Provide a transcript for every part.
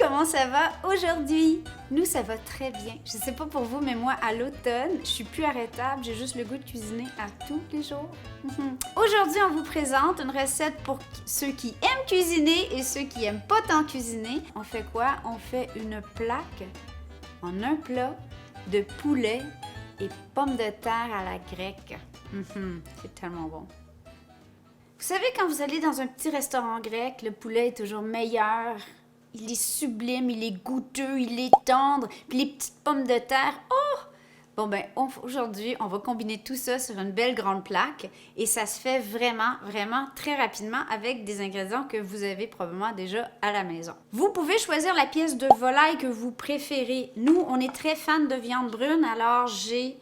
comment ça va aujourd'hui? Nous, ça va très bien. Je sais pas pour vous, mais moi, à l'automne, je suis plus arrêtable. J'ai juste le goût de cuisiner à tous les jours. Aujourd'hui, on vous présente une recette pour ceux qui aiment cuisiner et ceux qui aiment pas tant cuisiner. On fait quoi? On fait une plaque en un plat de poulet et pommes de terre à la grecque. C'est tellement bon. Vous savez, quand vous allez dans un petit restaurant grec, le poulet est toujours meilleur. Il est sublime, il est goûteux, il est tendre. Puis les petites pommes de terre, oh! Bon ben, aujourd'hui, on va combiner tout ça sur une belle grande plaque. Et ça se fait vraiment, vraiment très rapidement avec des ingrédients que vous avez probablement déjà à la maison. Vous pouvez choisir la pièce de volaille que vous préférez. Nous, on est très fans de viande brune, alors j'ai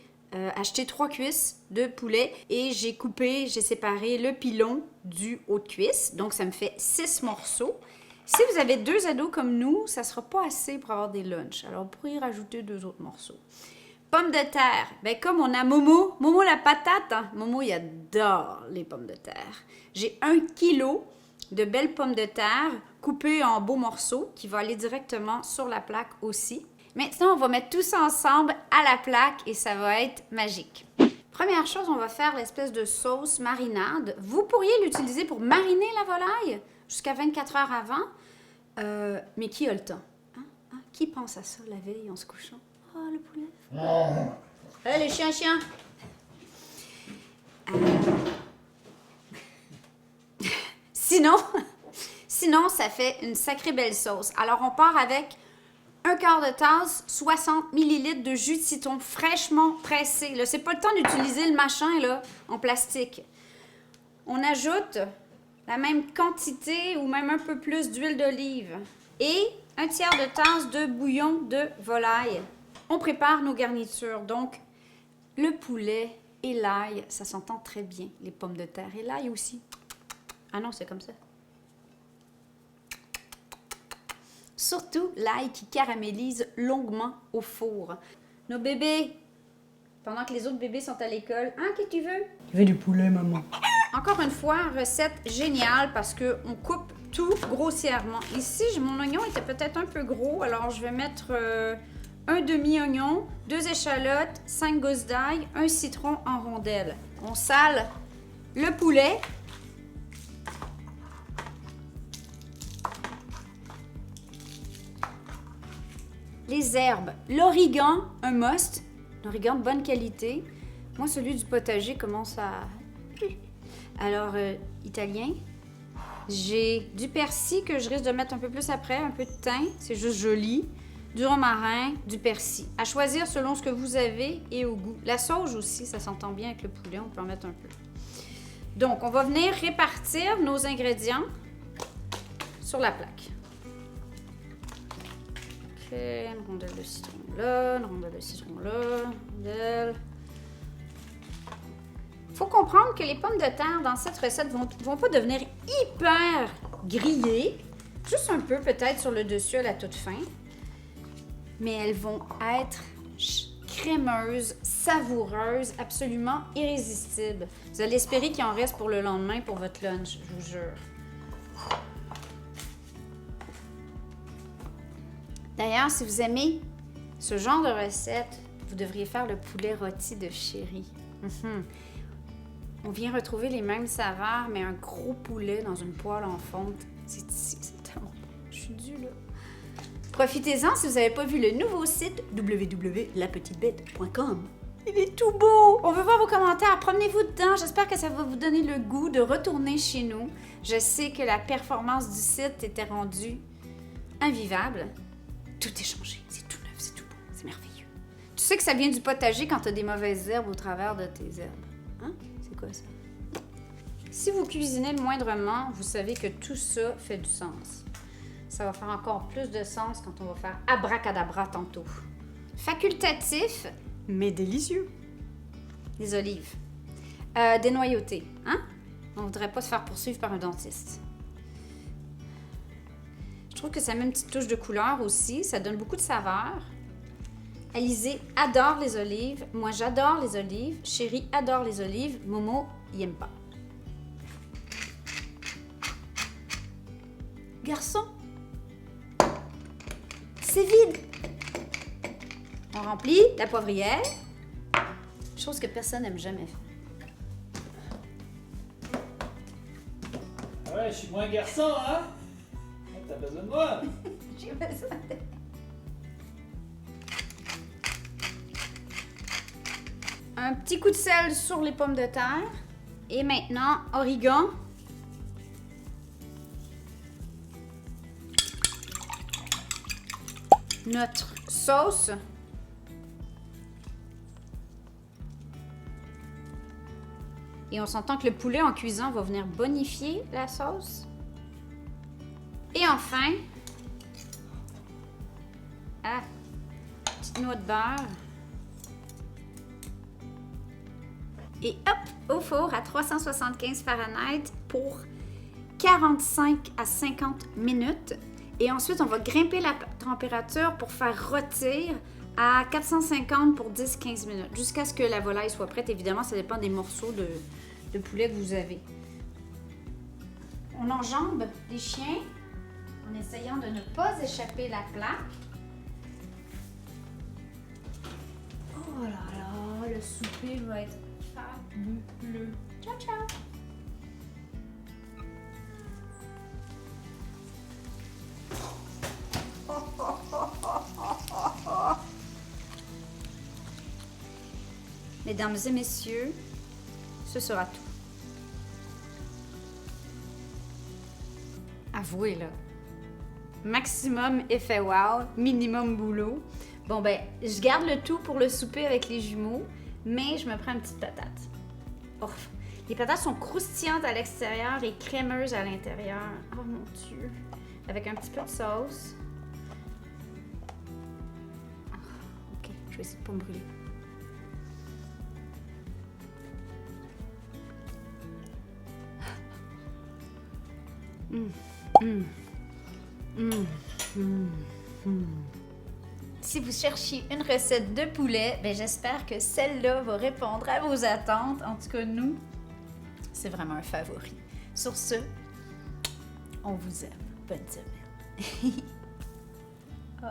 acheté 3 cuisses de poulet et j'ai séparé le pilon du haut de cuisse. Donc, ça me fait 6 morceaux. Si vous avez 2 ados comme nous, ça ne sera pas assez pour avoir des lunchs. Alors, vous pourriez rajouter 2 autres morceaux. Pommes de terre. Bien, comme on a Momo la patate, hein? Momo, il adore les pommes de terre. J'ai 1 kilo de belles pommes de terre coupées en beaux morceaux qui vont aller directement sur la plaque aussi. Maintenant, on va mettre tout ça ensemble à la plaque et ça va être magique. Première chose, on va faire l'espèce de sauce marinade. Vous pourriez l'utiliser pour mariner la volaille jusqu'à 24 heures avant. Mais qui a le temps? Hein? Qui pense à ça la veille en se couchant? Ah, le poulet. Allez, les chiens. Sinon, ça fait une sacrée belle sauce. Alors, on part avec 1/4 de tasse, 60 ml de jus de citron fraîchement pressé. Là, c'est pas le temps d'utiliser le machin là, en plastique. On ajoute la même quantité ou même un peu plus d'huile d'olive et 1/3 de tasse de bouillon de volaille. On prépare nos garnitures. Donc, le poulet et l'ail, ça s'entend très bien. Les pommes de terre et l'ail aussi. Ah non, c'est comme ça. Surtout l'ail qui caramélise longuement au four. Nos bébés, pendant que les autres bébés sont à l'école, hein, qu'est-ce que tu veux? Je veux du poulet, maman. Encore une fois, recette géniale parce qu'on coupe tout grossièrement. Ici, mon oignon était peut-être un peu gros, alors je vais mettre un demi-oignon, 2 échalotes, 5 gousses d'ail, 1 citron en rondelles. On sale le poulet. Les herbes, l'origan, un must, l'origan de bonne qualité. Moi, celui du potager commence à... Alors, italien. J'ai du persil que je risque de mettre un peu plus après, un peu de thym, c'est juste joli. Du romarin, du persil. À choisir selon ce que vous avez et au goût. La sauge aussi, ça s'entend bien avec le poulet, on peut en mettre un peu. Donc, on va venir répartir nos ingrédients sur la plaque. Une rondelle de citron là, une rondelle de citron là, une rondelle. Faut comprendre que les pommes de terre dans cette recette vont pas devenir hyper grillées, juste un peu peut-être sur le dessus à la toute fin, mais elles vont être crémeuses, savoureuses, absolument irrésistibles. Vous allez espérer qu'il en reste pour le lendemain pour votre lunch, je vous jure. D'ailleurs, si vous aimez ce genre de recette, vous devriez faire le poulet rôti de Chéri. On vient retrouver les mêmes saveurs, mais un gros poulet dans une poêle en fonte. C'est tellement bon. Je suis due, là. Profitez-en si vous n'avez pas vu le nouveau site www.lapetitebête.com. Il est tout beau! On veut voir vos commentaires. Promenez-vous dedans. J'espère que ça va vous donner le goût de retourner chez nous. Je sais que la performance du site était rendue invivable. Tout est changé, c'est tout neuf, c'est tout beau, c'est merveilleux. Tu sais que ça vient du potager quand tu as des mauvaises herbes au travers de tes herbes. Hein? C'est quoi ça? Si vous cuisinez le moindrement, vous savez que tout ça fait du sens. Ça va faire encore plus de sens quand on va faire abracadabra tantôt. Facultatif, mais délicieux. Les olives. Dénoyautées, hein? On ne voudrait pas se faire poursuivre par un dentiste. Je trouve que ça met une petite touche de couleur aussi. Ça donne beaucoup de saveur. Alizé adore les olives. Moi, j'adore les olives. Chéri adore les olives. Momo, il aime pas. Garçon, c'est vide! On remplit la poivrière. Chose que personne n'aime jamais faire. Ouais, je suis moins garçon, hein? T'as besoin de moi? J'ai besoin de... Un petit coup de sel sur les pommes de terre. Et maintenant, origan. Notre sauce. Et on s'entend que le poulet en cuisant va venir bonifier la sauce. Et enfin, petite noix de beurre. Et hop, au four à 375 Fahrenheit pour 45 à 50 minutes. Et ensuite, on va grimper la température pour faire rôtir à 450 pour 10-15 minutes, jusqu'à ce que la volaille soit prête. Évidemment, ça dépend des morceaux de poulet que vous avez. On enjambe les chiens en essayant de ne pas échapper la plaque. Oh là là, le souper va être fabuleux. Ciao, ciao! Mesdames et messieurs, ce sera tout. Avouez là. Maximum effet wow, minimum boulot. Bon ben, je garde le tout pour le souper avec les jumeaux, mais je me prends une petite patate. Oh, les patates sont croustillantes à l'extérieur et crémeuses à l'intérieur. Oh mon Dieu. Avec un petit peu de sauce. Oh, ok, je vais essayer de pas me brûler. Si vous cherchiez une recette de poulet, ben j'espère que celle-là va répondre à vos attentes. En tout cas, nous, c'est vraiment un favori. Sur ce, on vous aime. Bonne semaine. Oh.